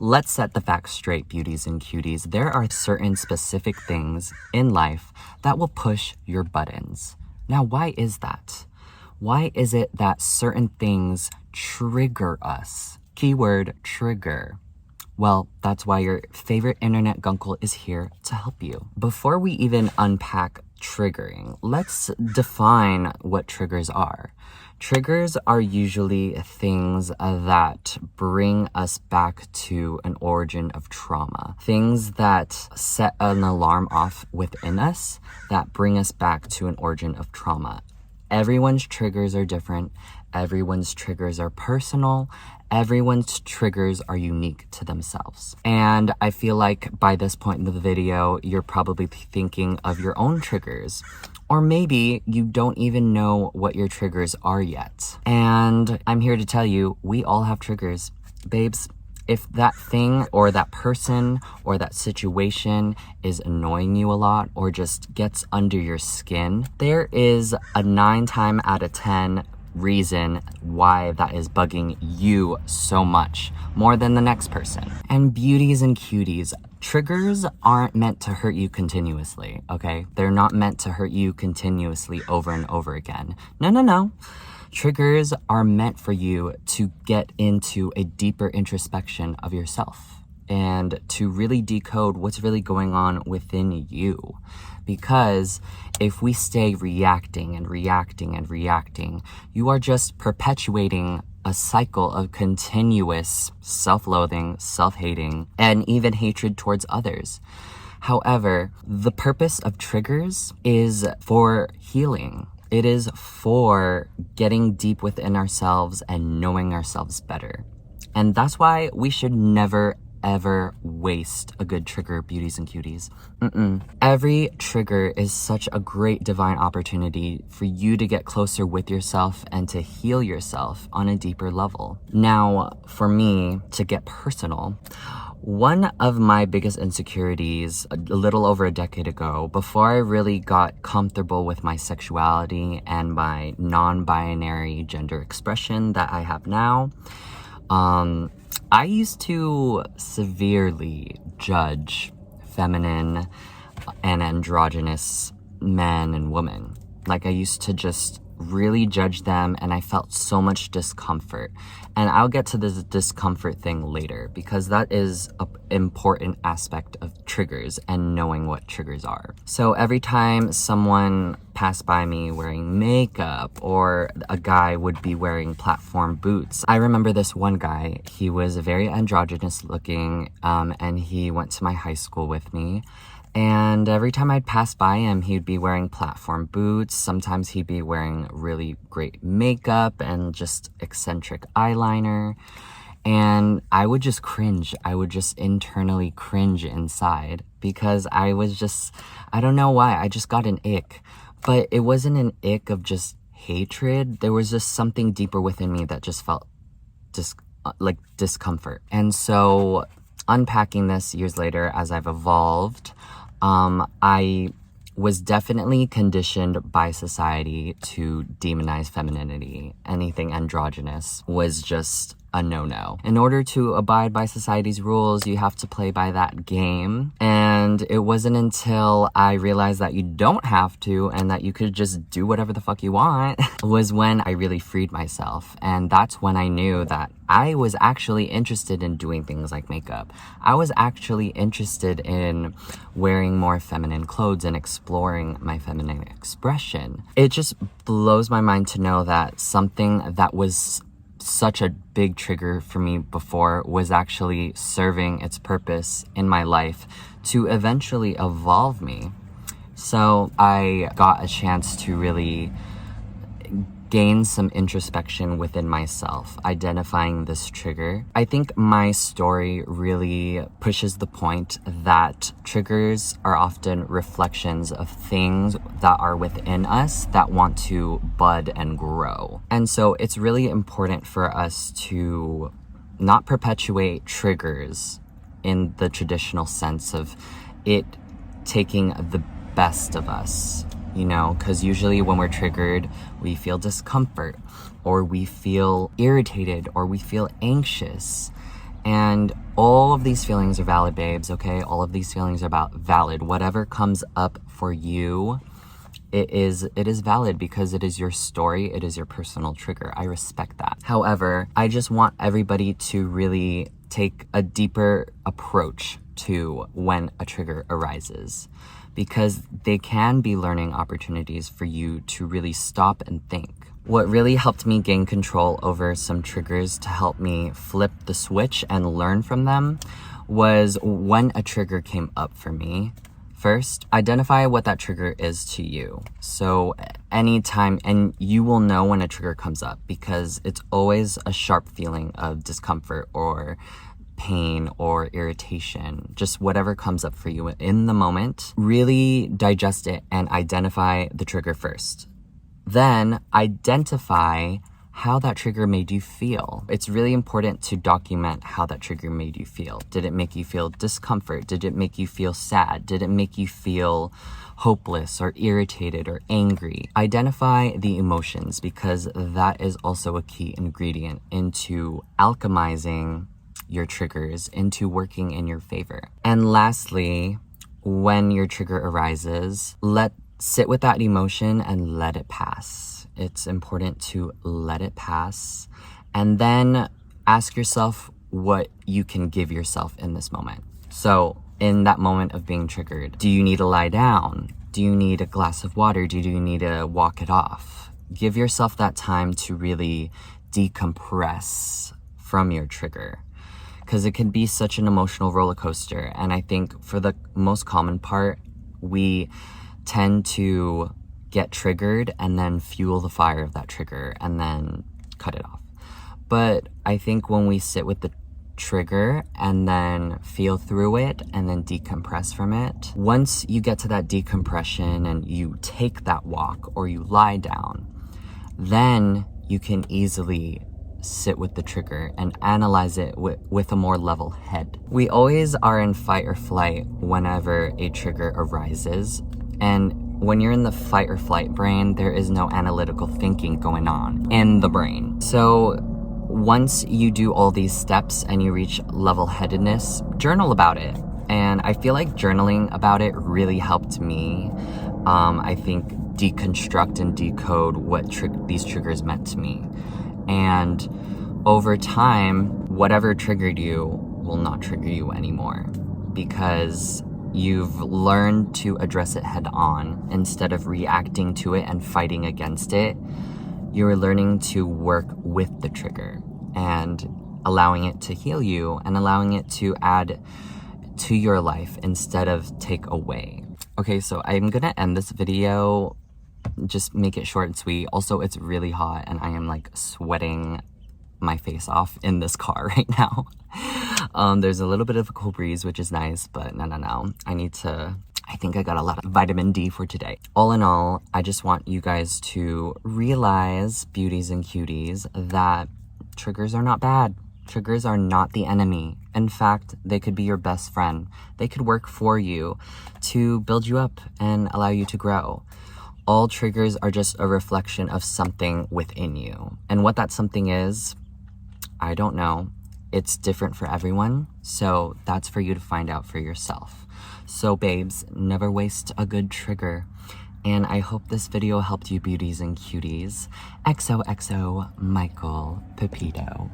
Let's set the facts straight, beauties and cuties. There are certain specific things in life that will push your buttons. Now, why is that? Why is it that certain things trigger us? Keyword trigger. Well, that's why your favorite internet guncle is here to help you. Before we even unpack triggering, let's define what triggers are. Triggers are usually things that bring us back to an origin of trauma. Things that set an alarm off within us that bring us back to an origin of trauma. Everyone's triggers are different. Everyone's triggers are personal. Everyone's triggers are unique to themselves. And I feel like by this point in the video, you're probably thinking of your own triggers. Or maybe you don't even know what your triggers are yet. And I'm here to tell you, we all have triggers. Babes, if that thing or that person or that situation is annoying you a lot or just gets under your skin, there is a 9 times out of 10 reason why that is bugging you so much more than the next person. And beauties and cuties, triggers aren't meant to hurt you continuously, okay? They're not meant to hurt you continuously over and over again. No. Triggers are meant for you to get into a deeper introspection of yourself and to really decode what's really going on within you. Because if we stay reacting, you are just perpetuating a cycle of continuous self-loathing, self-hating, and even hatred towards others. However, the purpose of triggers is for healing. It is for getting deep within ourselves and knowing ourselves better. And that's why we should never ever waste a good trigger, beauties and cuties. Every trigger is such a great divine opportunity for you to get closer with yourself and to heal yourself on a deeper level. Now, for me, to get personal, one of my biggest insecurities a little over a decade ago, before I really got comfortable with my sexuality and my non-binary gender expression that I have now, I used to severely judge feminine and androgynous men and women. Like, I used to just really judge them, and I felt so much discomfort. And I'll get to this discomfort thing later, because that is an important aspect of triggers and knowing what triggers are. So every time someone passed by me wearing makeup, or a guy would be wearing platform boots, I remember this one guy. He was very androgynous looking, and he went to my high school with me. And every time I'd pass by him, he'd be wearing platform boots. Sometimes he'd be wearing really great makeup and just eccentric eyeliner. And I would just cringe. I would just internally cringe inside, because I was just, I don't know why, I just got an ick. But it wasn't an ick of just hatred. There was just something deeper within me that just felt like discomfort. And so unpacking this years later as I've evolved, I was definitely conditioned by society to demonize femininity. Anything androgynous was just a no-no. In order to abide by society's rules, you have to play by that game. And it wasn't until I realized that you don't have to and that you could just do whatever the fuck you want was when I really freed myself. And that's when I knew that I was actually interested in doing things like makeup. I was actually interested in wearing more feminine clothes and exploring my feminine expression. It just blows my mind to know that something that was such a big trigger for me before was actually serving its purpose in my life to eventually evolve me. So I got a chance to really gain some introspection within myself, identifying this trigger. I think my story really pushes the point that triggers are often reflections of things that are within us that want to bud and grow. And so it's really important for us to not perpetuate triggers in the traditional sense of it taking the best of us. You know, because usually when we're triggered, we feel discomfort, or we feel irritated, or we feel anxious. And all of these feelings are valid, babes, okay? All of these feelings are valid. Whatever comes up for you, it is valid because it is your story. It is your personal trigger. I respect that. However, I just want everybody to really take a deeper approach to when a trigger arises, because they can be learning opportunities for you to really stop and think. What really helped me gain control over some triggers to help me flip the switch and learn from them was when a trigger came up for me. First, identify what that trigger is to you. So anytime, and you will know when a trigger comes up because it's always a sharp feeling of discomfort or pain or irritation, just whatever comes up for you in the moment. Really digest it and identify the trigger first. Then identify how that trigger made you feel. It's really important to document how that trigger made you feel. Did it make you feel discomfort? Did it make you feel sad? Did it make you feel hopeless or irritated or angry? Identify the emotions, because that is also a key ingredient into alchemizing your triggers into working in your favor. And lastly, when your trigger arises, sit with that emotion and let it pass. It's important to let it pass and then ask yourself what you can give yourself in this moment. So in that moment of being triggered, do you need to lie down? Do you need a glass of water? Do you need to walk it off? Give yourself that time to really decompress from your trigger, because it can be such an emotional roller coaster. And I think for the most common part, we tend to get triggered and then fuel the fire of that trigger and then cut it off. But I think when we sit with the trigger and then feel through it and then decompress from it, once you get to that decompression and you take that walk or you lie down, then you can easily sit with the trigger and analyze it with a more level head. We always are in fight or flight whenever a trigger arises. And when you're in the fight or flight brain, there is no analytical thinking going on in the brain. So once you do all these steps and you reach level-headedness, journal about it. And I feel like journaling about it really helped me, I think, deconstruct and decode what these triggers meant to me. And over time, whatever triggered you will not trigger you anymore, because you've learned to address it head on instead of reacting to it and fighting against it. You're learning to work with the trigger and allowing it to heal you and allowing it to add to your life instead of take away. Okay, so I'm gonna end this video, just make it short and sweet. Also, it's really hot and I am like sweating my face off in this car right now. There's a little bit of a cool breeze, which is nice, but no. I think I got a lot of vitamin D for today. All in all, I just want you guys to realize, beauties and cuties, that triggers are not bad. Triggers are not the enemy. In fact, they could be your best friend. They could work for you to build you up and allow you to grow. All triggers are just a reflection of something within you. And what that something is, I don't know. It's different for everyone. So that's for you to find out for yourself. So babes, never waste a good trigger. And I hope this video helped you, beauties and cuties. XOXO Michael Pepito.